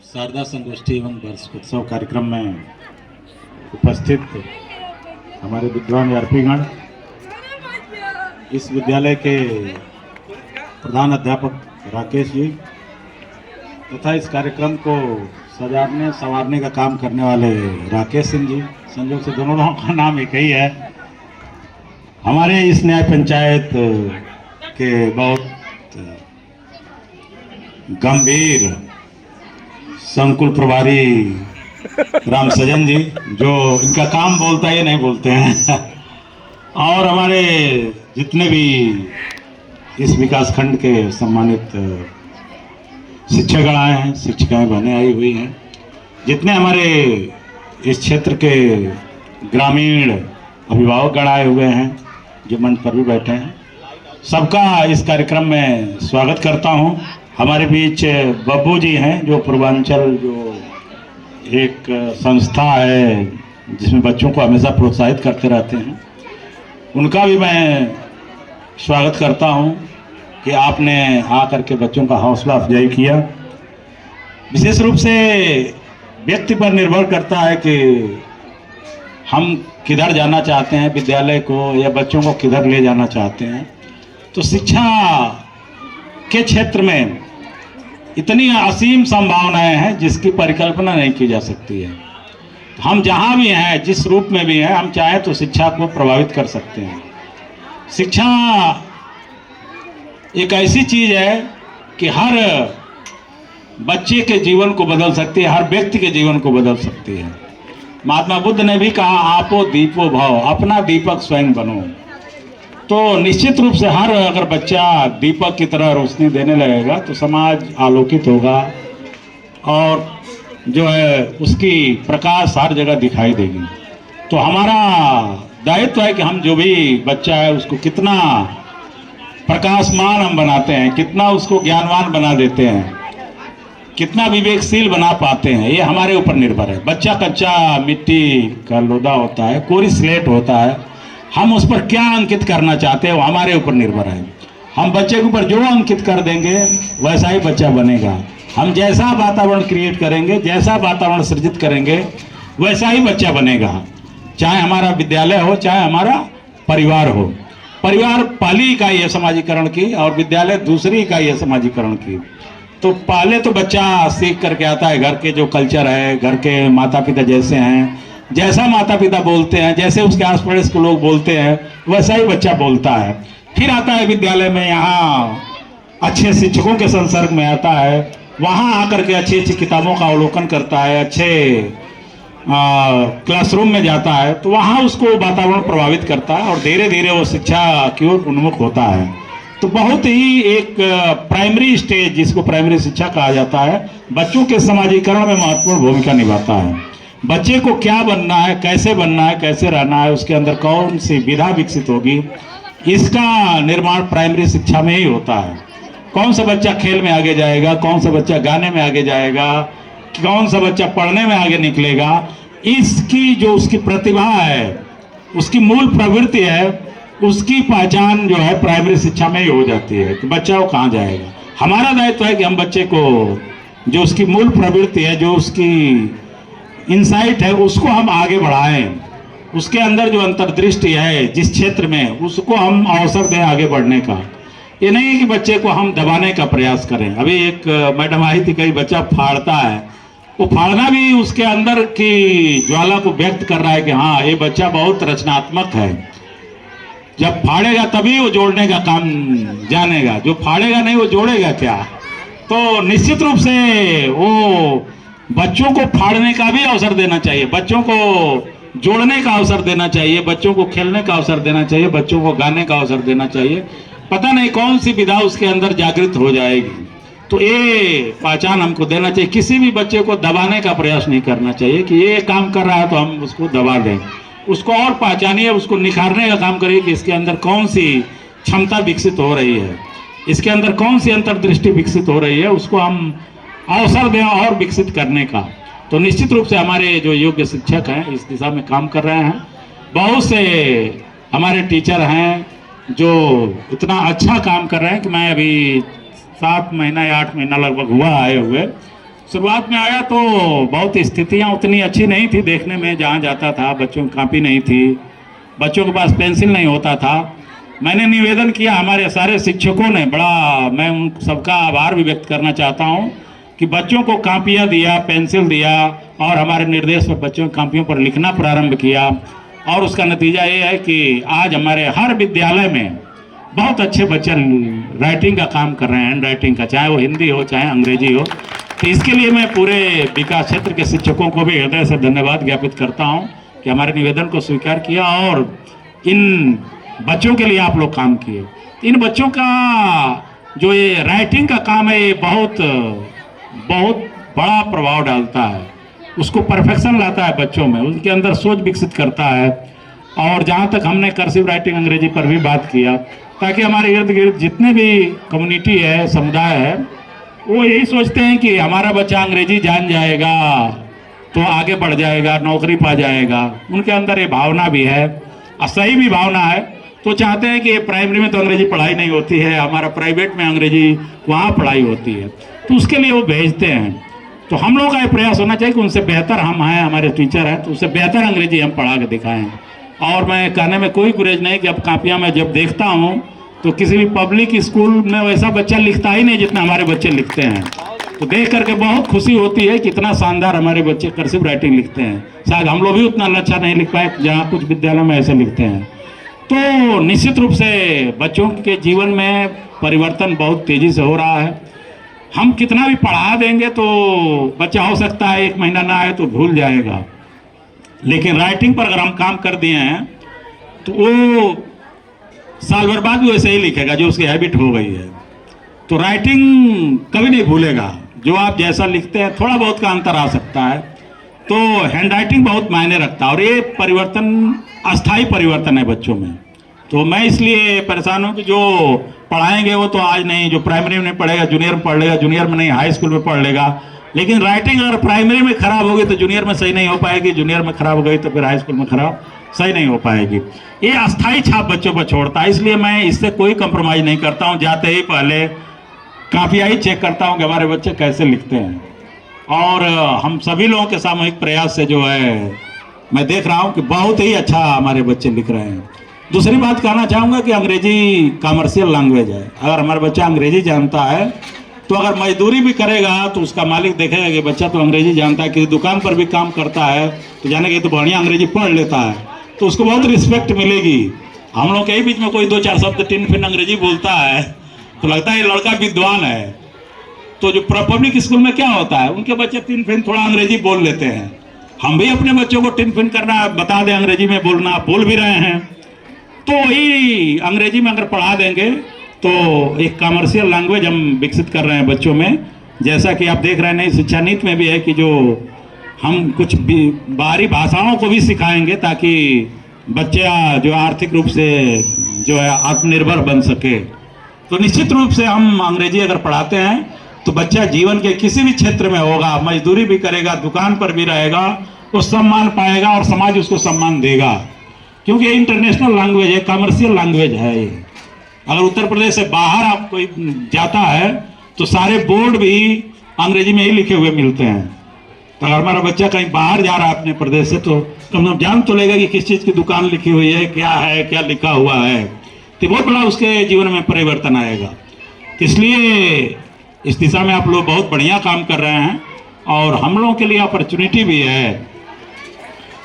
शारदा संगोष्ठी एवं वार्षिकोत्सव कार्यक्रम में उपस्थित हमारे विद्वान यार्पीगण, इस विद्यालय के प्रधान अध्यापक राकेश जी तथा इस कार्यक्रम को सजाने संवारने का काम करने वाले राकेश सिंह जी, संजोग से दोनों लोगों का नाम एक ही है। हमारे इस न्याय पंचायत के बहुत गंभीर संकुल प्रभारी राम सजन जी, जो इनका काम बोलता है नहीं बोलते हैं और हमारे जितने भी इस विकास खंड के सम्मानित शिक्षकगण आए हैं, शिक्षिकाएं बहनें आई हुई हैं, जितने हमारे इस क्षेत्र के ग्रामीण अभिभावकगण आए हुए हैं जो मंच पर भी बैठे हैं, सबका इस कार्यक्रम में स्वागत करता हूं। हमारे बीच बब्बू जी हैं जो पूर्वांचल जो एक संस्था है जिसमें बच्चों को हमेशा प्रोत्साहित करते रहते हैं, उनका भी मैं स्वागत करता हूं कि आपने आकर के बच्चों का हौसला अफजाई किया। विशेष रूप से व्यक्ति पर निर्भर करता है कि हम किधर जाना चाहते हैं, विद्यालय को या बच्चों को किधर ले जाना चाहते हैं। तो शिक्षा के क्षेत्र में इतनी असीम संभावनाएं हैं जिसकी परिकल्पना नहीं की जा सकती है। हम जहां भी हैं, जिस रूप में भी हैं, हम चाहें तो शिक्षा को प्रभावित कर सकते हैं। शिक्षा एक ऐसी चीज है कि हर बच्चे के जीवन को बदल सकती है, हर व्यक्ति के जीवन को बदल सकती है। महात्मा बुद्ध ने भी कहा, आपो दीपो भव, अपना दीपक स्वयं बनो। तो निश्चित रूप से हर अगर बच्चा दीपक की तरह रोशनी देने लगेगा तो समाज आलोकित होगा और जो है उसकी प्रकाश हर जगह दिखाई देगी। तो हमारा दायित्व है कि हम जो भी बच्चा है उसको कितना प्रकाशमान हम बनाते हैं, कितना उसको ज्ञानवान बना देते हैं, कितना विवेकशील बना पाते हैं, ये हमारे ऊपर निर्भर है। बच्चा कच्चा मिट्टी का लोदा होता है, कोरी स्लेट होता है, हम उस पर क्या अंकित करना चाहते हैं वो हमारे ऊपर निर्भर है। हम बच्चे के ऊपर जो अंकित कर देंगे वैसा ही बच्चा बनेगा। हम जैसा वातावरण क्रिएट करेंगे, जैसा वातावरण सृजित करेंगे, वैसा ही बच्चा बनेगा। चाहे हमारा विद्यालय हो, चाहे हमारा परिवार हो। परिवार पहली इकाई है समाजीकरण की और विद्यालय दूसरी इकाई है समाजीकरण की। तो पहले तो बच्चा सीख करके आता है, घर के जो कल्चर है, घर के माता पिता जैसे हैं, जैसा माता पिता बोलते हैं, जैसे उसके आस पड़ोस के लोग बोलते हैं, वैसा ही बच्चा बोलता है। फिर आता है विद्यालय में, यहाँ अच्छे शिक्षकों के संसर्ग में आता है, वहाँ आकर के अच्छी अच्छी किताबों का अवलोकन करता है, अच्छे क्लासरूम में जाता है, तो वहाँ उसको वातावरण प्रभावित करता है और धीरे धीरे वो शिक्षा की ओर उन्मुख होता है। तो बहुत ही एक प्राइमरी स्टेज, जिसको प्राइमरी शिक्षा कहा जाता है, बच्चों के समाजीकरण में महत्वपूर्ण भूमिका निभाता है। बच्चे को क्या बनना है, कैसे बनना है, कैसे रहना है, उसके अंदर कौन सी विधा विकसित होगी, इसका निर्माण प्राइमरी शिक्षा में ही होता है। कौन सा बच्चा खेल में आगे जाएगा, कौन सा बच्चा गाने में आगे जाएगा, कौन सा बच्चा पढ़ने में आगे निकलेगा, इसकी जो उसकी प्रतिभा है, उसकी मूल प्रवृत्ति है, उसकी पहचान जो है प्राइमरी शिक्षा में ही हो जाती है। तो बच्चा वो कहाँ जाएगा। हमारा दायित्व है कि हम बच्चे को जो उसकी मूल प्रवृत्ति है, जो उसकी इंसाइट है, उसको हम आगे बढ़ाएं। उसके अंदर जो अंतर्दृष्टि है जिस क्षेत्र में, उसको हम अवसर दें आगे बढ़ने का। ये नहीं है कि बच्चे को हम दबाने का प्रयास करें। अभी एक मैडम आई थी, कई बच्चा फाड़ता है, वो फाड़ना भी उसके अंदर की ज्वाला को व्यक्त कर रहा है कि हाँ ये बच्चा बहुत रचनात्मक है। जब फाड़ेगा तभी वो जोड़ने का काम जानेगा, जो फाड़ेगा नहीं वो जोड़ेगा क्या। तो निश्चित रूप से वो बच्चों को फाड़ने का भी अवसर देना चाहिए, बच्चों को जोड़ने का अवसर देना चाहिए, बच्चों को खेलने का अवसर देना चाहिए, बच्चों को गाने का अवसर देना चाहिए। पता नहीं कौन सी विधा उसके अंदर जागृत हो जाएगी। तो ये पहचान हमको देना चाहिए। किसी भी बच्चे को दबाने का प्रयास नहीं करना चाहिए कि ये काम कर रहा है तो हम उसको दबा दें। उसको और पहचानिए, उसको निखारने का काम करिए कि इसके अंदर कौन सी क्षमता विकसित हो रही है, इसके अंदर कौन सी अंतर्दृष्टि विकसित हो रही है, उसको हम अवसर दें और विकसित करने का। तो निश्चित रूप से हमारे जो योग्य शिक्षक हैं इस दिशा में काम कर रहे हैं। बहुत से हमारे टीचर हैं जो इतना अच्छा काम कर रहे हैं कि मैं अभी 7 महीना या 8 महीना लगभग हुआ आए हुए, शुरुआत में आया तो बहुत स्थितियां उतनी अच्छी नहीं थी देखने में, जहाँ जाता था बच्चों की कापी नहीं थी, बच्चों के पास पेंसिल नहीं होता था। मैंने निवेदन किया, हमारे सारे शिक्षकों ने बड़ा, मैं उन सबका आभार भी व्यक्त करना चाहता हूँ कि बच्चों को कापियाँ दिया, पेंसिल दिया और हमारे निर्देश पर बच्चों की कापियों पर लिखना प्रारंभ किया। और उसका नतीजा ये है कि आज हमारे हर विद्यालय में बहुत अच्छे बच्चे राइटिंग का काम कर रहे हैं, हैंड राइटिंग का, चाहे वो हिंदी हो चाहे अंग्रेजी हो। तो इसके लिए मैं पूरे विकास क्षेत्र के शिक्षकों को भी हृदय से धन्यवाद ज्ञापित करता हूं कि हमारे निवेदन को स्वीकार किया और इन बच्चों के लिए आप लोग काम किए। इन बच्चों का जो ये राइटिंग का काम है, ये बहुत बहुत बड़ा प्रभाव डालता है, उसको परफेक्शन लाता है बच्चों में, उनके अंदर सोच विकसित करता है। और जहाँ तक हमने कर्सिव राइटिंग अंग्रेजी पर भी बात किया, ताकि हमारे इर्द गिर्द जितने भी कम्युनिटी है, समुदाय है, वो यही सोचते हैं कि हमारा बच्चा अंग्रेजी जान जाएगा तो आगे बढ़ जाएगा, नौकरी पा जाएगा। उनके अंदर ये भावना भी है और सही भी भावना है। तो चाहते हैं कि प्राइमरी में तो अंग्रेजी पढ़ाई नहीं होती है, हमारा प्राइवेट में अंग्रेजी वहाँ पढ़ाई होती है, तो उसके लिए वो भेजते हैं। तो हम लोगों का ये प्रयास होना चाहिए कि उनसे बेहतर हम हैं, हमारे टीचर हैं, तो उससे बेहतर अंग्रेजी हम पढ़ा के दिखाएँ। और मैं कहने में कोई गुरेज नहीं कि अब कापियाँ मैं जब देखता हूँ तो किसी भी पब्लिक स्कूल में वैसा बच्चा लिखता ही नहीं जितना हमारे बच्चे लिखते हैं। तो देख करके बहुत खुशी होती है कि इतना शानदार हमारे बच्चे कर्सिव राइटिंग लिखते हैं। शायद हम लोग भी उतना अच्छा नहीं लिख पाए जहाँ कुछ विद्यालयों में ऐसे लिखते हैं। तो निश्चित रूप से बच्चों के जीवन में परिवर्तन बहुत तेज़ी से हो रहा है। हम कितना भी पढ़ा देंगे तो बच्चा हो सकता है 1 महीना ना आए तो भूल जाएगा, लेकिन राइटिंग पर अगर हम काम कर दिए हैं तो वो साल भर बाद भी वैसे ही लिखेगा जो उसकी हैबिट हो गई है। तो राइटिंग कभी नहीं भूलेगा, जो आप जैसा लिखते हैं थोड़ा बहुत का अंतर आ सकता है। तो हैंड राइटिंग बहुत मायने रखता है और ये परिवर्तन अस्थायी परिवर्तन है बच्चों में। तो मैं इसलिए परेशान हूँ कि जो पढ़ाएंगे वो तो आज नहीं, जो प्राइमरी में पढ़ेगा जूनियर में पढ़ लेगा, जूनियर में नहीं हाई स्कूल में पढ़ लेगा। लेकिन राइटिंग अगर प्राइमरी में खराब होगी तो जूनियर में सही नहीं हो पाएगी, जूनियर में खराब हो गई तो फिर हाई स्कूल में खराब सही नहीं हो पाएगी। ये अस्थायी छाप बच्चों पर छोड़ता है, इसलिए मैं इससे कोई कंप्रोमाइज नहीं करता हूँ। जाते ही पहले काफिया ही चेक करता हूँ कि हमारे बच्चे कैसे लिखते हैं। और हम सभी लोगों के सामूहिक प्रयास से जो है मैं देख रहा हूँ कि बहुत ही अच्छा हमारे बच्चे लिख रहे हैं। दूसरी बात कहना चाहूँगा कि अंग्रेजी कमर्शियल लैंग्वेज है। अगर हमारा बच्चा अंग्रेजी जानता है तो अगर मजदूरी भी करेगा तो उसका मालिक देखेगा कि बच्चा तो अंग्रेजी जानता है, किसी दुकान पर भी काम करता है तो जाने कि तो बढ़िया अंग्रेजी पढ़ लेता है, तो उसको बहुत रिस्पेक्ट मिलेगी। हम लोग के बीच में कोई 2-4 शब्द टिन फिन अंग्रेजी बोलता है तो लगता है ये लड़का विद्वान है। तो जो पब्लिक स्कूल में क्या होता है, उनके बच्चे टिन फिन थोड़ा अंग्रेजी बोल लेते हैं। हम भी अपने बच्चों को टिन फिन करना बता दें, अंग्रेजी में बोलना, बोल भी रहे हैं। तो वही अंग्रेजी में अगर पढ़ा देंगे तो एक कमर्शियल लैंग्वेज हम विकसित कर रहे हैं बच्चों में। जैसा कि आप देख रहे हैं नई शिक्षा नीति में भी है कि जो हम कुछ बाहरी भाषाओं को भी सिखाएंगे ताकि बच्चा जो आर्थिक रूप से जो है आत्मनिर्भर बन सके। तो निश्चित रूप से हम अंग्रेजी अगर पढ़ाते हैं तो बच्चा जीवन के किसी भी क्षेत्र में होगा, मजदूरी भी करेगा, दुकान पर भी रहेगा, वो सम्मान पाएगा और समाज उसको सम्मान देगा, क्योंकि ये इंटरनेशनल लैंग्वेज है, कमर्शियल लैंग्वेज है ये। अगर उत्तर प्रदेश से बाहर आप कोई जाता है तो सारे बोर्ड भी अंग्रेजी में ही लिखे हुए मिलते हैं। तो अगर हमारा बच्चा कहीं बाहर जा रहा है अपने प्रदेश से तो कम से कम जान तो लेगा कि किस चीज़ की दुकान लिखी हुई है, क्या है, क्या लिखा हुआ है। तो बहुत बड़ा उसके जीवन में परिवर्तन आएगा। इसलिए इस दिशा में आप लोग बहुत बढ़िया काम कर रहे हैं और हम लोगों के लिए अपॉर्चुनिटी भी है।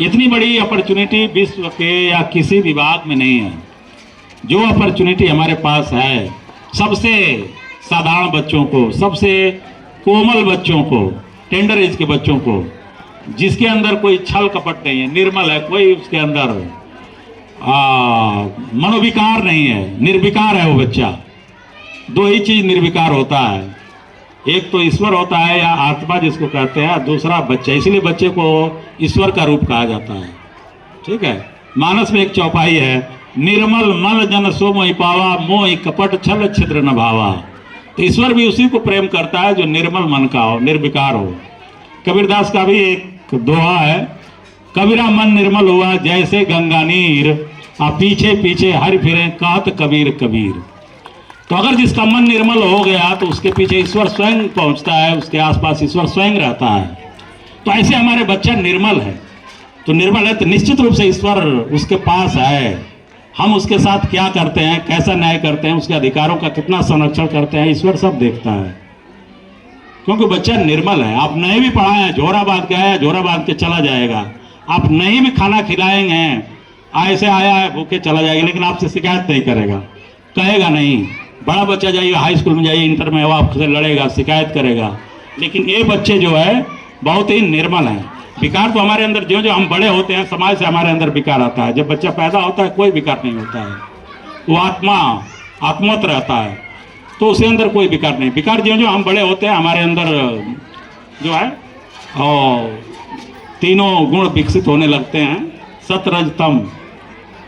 इतनी बड़ी अपॉर्चुनिटी विश्व के या किसी विभाग में नहीं है। जो अपॉर्चुनिटी हमारे पास है, सबसे साधारण बच्चों को, सबसे कोमल बच्चों को, टेंडर एज के बच्चों को, जिसके अंदर कोई छल कपट नहीं है, निर्मल है, कोई उसके अंदर मनोविकार नहीं है, निर्विकार है वो बच्चा। 2 ही चीज निर्विकार होता है, एक तो ईश्वर होता है या आत्मा जिसको कहते हैं, दूसरा बच्चा। इसलिए बच्चे को ईश्वर का रूप कहा जाता है। ठीक है, मानस में एक चौपाई है, निर्मल मन जन सो मोहि पावा, मोहि कपट छल छिद्र न भावा। तो ईश्वर भी उसी को प्रेम करता है जो निर्मल मन का हो, निर्विकार हो। कबीरदास का भी एक दोहा है, कबीरा मन निर्मल हुआ जैसे गंगा नीर, आ पीछे पीछे हरि फिरे कहत कबीर कबीर। तो अगर जिसका मन निर्मल हो गया तो उसके पीछे ईश्वर स्वयं पहुंचता है, उसके आसपास ईश्वर स्वयं रहता है। तो ऐसे हमारे बच्चा निर्मल है, तो निर्मल है तो निश्चित रूप से ईश्वर उसके पास है। हम उसके साथ क्या करते हैं, कैसा न्याय करते हैं, उसके अधिकारों का कितना संरक्षण करते हैं, ईश्वर सब देखता है, क्योंकि बच्चा निर्मल है। आप नहीं भी पढ़ाएं, झोरा बांध के आया, झोरा बांध के चला जाएगा। आप नहीं भी खाना खिलाएंगे, ऐसे आया है भूखे चला जाएगा, लेकिन आपसे शिकायत नहीं करेगा, कहेगा नहीं। बड़ा बच्चा जाइए, हाई स्कूल में जाइए, इंटर में, वो आपसे लड़ेगा, शिकायत करेगा। लेकिन ये बच्चे जो है बहुत ही निर्मल हैं। विकार तो हमारे अंदर जो जो हम बड़े होते हैं, समाज से हमारे अंदर विकार आता है। जब बच्चा पैदा होता है कोई विकार नहीं होता है, वो आत्मवत रहता है, तो उसके अंदर कोई विकार नहीं। विकार जो जो हम बड़े होते हैं हमारे अंदर जो है और तीनों गुण विकसित होने लगते हैं, सत रज तम,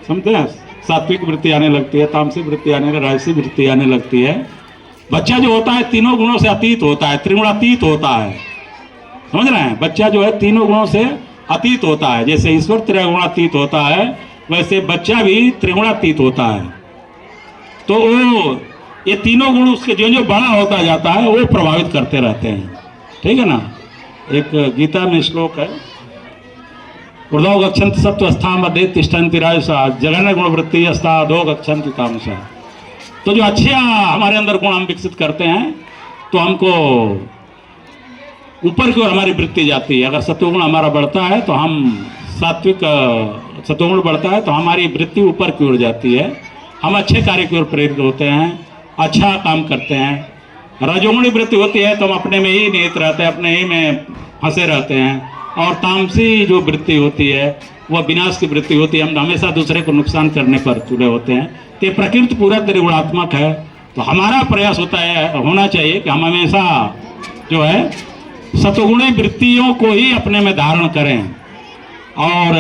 समझते हैं। सात्विक वृत्ति आने लगती है, तामसिक वृत्ति आने लगती है, राजसिक वृत्ति आने लगती है। बच्चा जो होता है तीनों गुणों से अतीत होता है, त्रिगुणातीत होता है, समझ रहे हैं। बच्चा जो है तीनों गुणों से अतीत होता है। जैसे ईश्वर त्रिगुणातीत होता है, वैसे बच्चा भी त्रिगुणातीत होता है। तो वो ये तीनों गुण उसके जो जो बड़ा होता जाता है वो प्रभावित करते रहते हैं, ठीक है ना। एक गीता में श्लोक है, ऊर्ध्व गच्छन्ति सत्वस्थाम अधे तिष्ठन्ति राजसा जघन्य गुण वृत्ति अस्ता अधो गच्छन्ति तामसा। तो जो अच्छे हमारे अंदर गुण हम विकसित करते हैं तो हमको ऊपर की ओर हमारी वृत्ति जाती है। अगर सत्वगुण हमारा बढ़ता है तो हम सात्विक, सत्वगुण बढ़ता है तो हमारी वृत्ति ऊपर की ओर जाती है, हम अच्छे कार्य की ओर प्रेरित होते हैं, अच्छा काम करते हैं। रजोगुणी वृत्ति होती है तो हम अपने में ही निहित रहते हैं, अपने ही में फंसे रहते हैं। और तामसी जो वृत्ति होती है वह विनाश की वृत्ति होती है, हम हमेशा दूसरे को नुकसान करने पर तुले होते हैं। तो प्रकृति पूरा त्रिगुणात्मक है, तो हमारा प्रयास होना चाहिए कि हम हमेशा जो है सतोगुणी वृत्तियों को ही अपने में धारण करें। और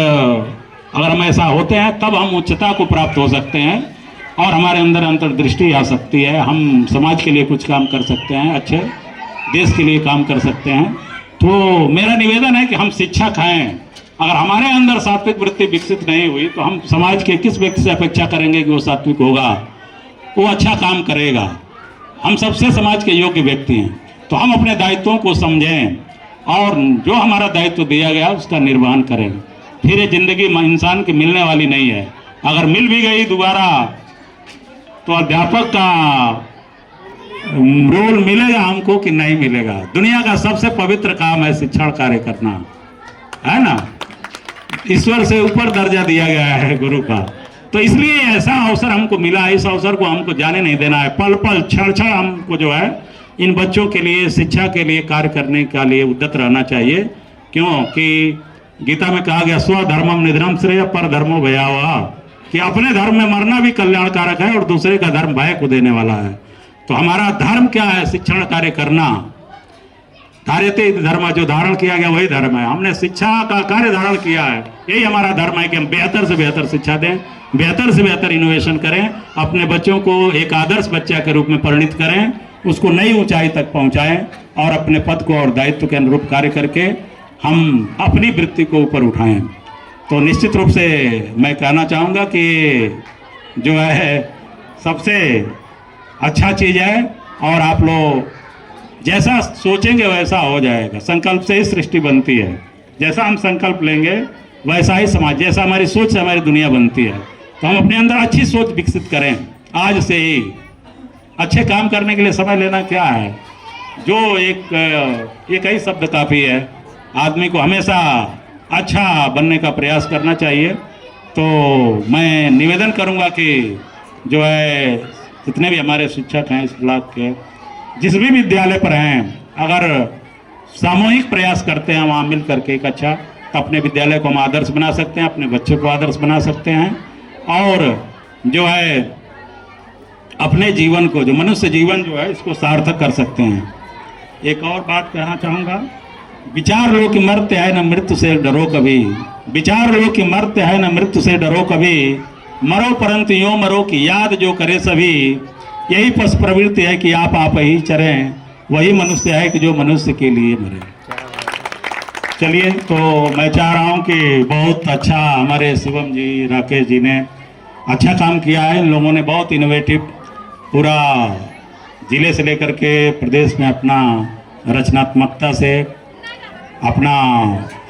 अगर हम ऐसा होते हैं तब हम उच्चता को प्राप्त हो सकते हैं और हमारे अंदर अंतर्दृष्टि आ सकती है। हम समाज के लिए कुछ काम कर सकते हैं, अच्छे देश के लिए काम कर सकते हैं। तो मेरा निवेदन है कि हम शिक्षा खाएं। अगर हमारे अंदर सात्विक वृत्ति विकसित नहीं हुई तो हम समाज के किस व्यक्ति से अपेक्षा करेंगे कि वो सात्विक होगा, वो अच्छा काम करेगा। हम सबसे समाज के योग्य व्यक्ति हैं, तो हम अपने दायित्वों को समझें और जो हमारा दायित्व दिया गया उसका निर्वहन करें। फिर ये जिंदगी इंसान की मिलने वाली नहीं है। अगर मिल भी गई दोबारा तो अध्यापक का रोल मिलेगा हमको कि नहीं मिलेगा। दुनिया का सबसे पवित्र काम है शिक्षण कार्य करना, है ना। ईश्वर से ऊपर दर्जा दिया गया है गुरु का, तो इसलिए ऐसा अवसर हमको मिला है। इस अवसर को हमको जाने नहीं देना है। पल पल क्षण क्षण हमको जो है इन बच्चों के लिए, शिक्षा के लिए कार्य करने के लिए उद्यत रहना चाहिए। क्योंकि गीता में कहा गया स्वधर्मम निधनम श्रेय पर धर्मो भयावह, कि अपने धर्म में मरना भी कल्याणकारक है और दूसरे का धर्म भय को देने वाला है। तो हमारा धर्म क्या है? शिक्षण कार्य करना। धार्यते धर्म, जो धारण किया गया वही धर्म है। हमने शिक्षा का कार्य धारण किया है, यही हमारा धर्म है कि हम बेहतर से बेहतर शिक्षा दें, बेहतर से बेहतर इनोवेशन करें, अपने बच्चों को एक आदर्श बच्चा के रूप में परिणित करें, उसको नई ऊंचाई तक पहुंचाएं और अपने पद को और दायित्व के अनुरूप कार्य करके हम अपनी वृत्ति को ऊपर उठाएं। तो निश्चित रूप से मैं कहना चाहूँगा कि जो है सबसे अच्छा चीज़ है और आप लोग जैसा सोचेंगे वैसा हो जाएगा। संकल्प से ही सृष्टि बनती है। जैसा हम संकल्प लेंगे वैसा ही समाज, जैसा हमारी सोच से हमारी दुनिया बनती है। तो हम अपने अंदर अच्छी सोच विकसित करें आज से ही। अच्छे काम करने के लिए समय लेना क्या है, जो एक ही शब्द काफ़ी है। आदमी को हमेशा अच्छा बनने का प्रयास करना चाहिए। तो मैं निवेदन करूंगा कि जो है जितने भी हमारे शिक्षक हैं इस ब्लॉक के, जिस भी विद्यालय पर हैं, अगर सामूहिक प्रयास करते हैं वहाँ मिल करके एक अच्छा, तो अपने विद्यालय को हम आदर्श बना सकते हैं, अपने बच्चों को आदर्श बना सकते हैं और जो है अपने जीवन को, जो मनुष्य जीवन जो है इसको सार्थक कर सकते हैं। एक और बात कहना चाहूँगा, विचार लो कि मरते है न मृत्यु से डरो कभी, विचार लो कि मरते है न मृत्यु से डरो कभी, मरो परंतु यो मरो की याद जो करे सभी, यही पश प्रवृत्ति है कि आप ही चरें, वही मनुष्य है कि जो मनुष्य के लिए मरे। चलिए, तो मैं चाह रहा हूँ कि बहुत अच्छा हमारे शिवम जी, राकेश जी ने अच्छा काम किया है। इन लोगों ने बहुत इनोवेटिव पूरा जिले से लेकर के प्रदेश में अपना रचनात्मकता से अपना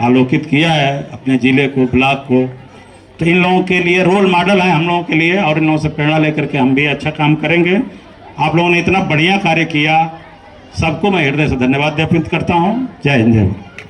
आलोकित किया है अपने जिले को, ब्लॉक को। तो इन लोगों के लिए रोल मॉडल है हम लोगों के लिए, और इन लोगों से प्रेरणा लेकर के हम भी अच्छा काम करेंगे। आप लोगों ने इतना बढ़िया कार्य किया, सबको मैं हृदय से धन्यवाद ज्ञापित करता हूँ। जय हिंद, जय भारत।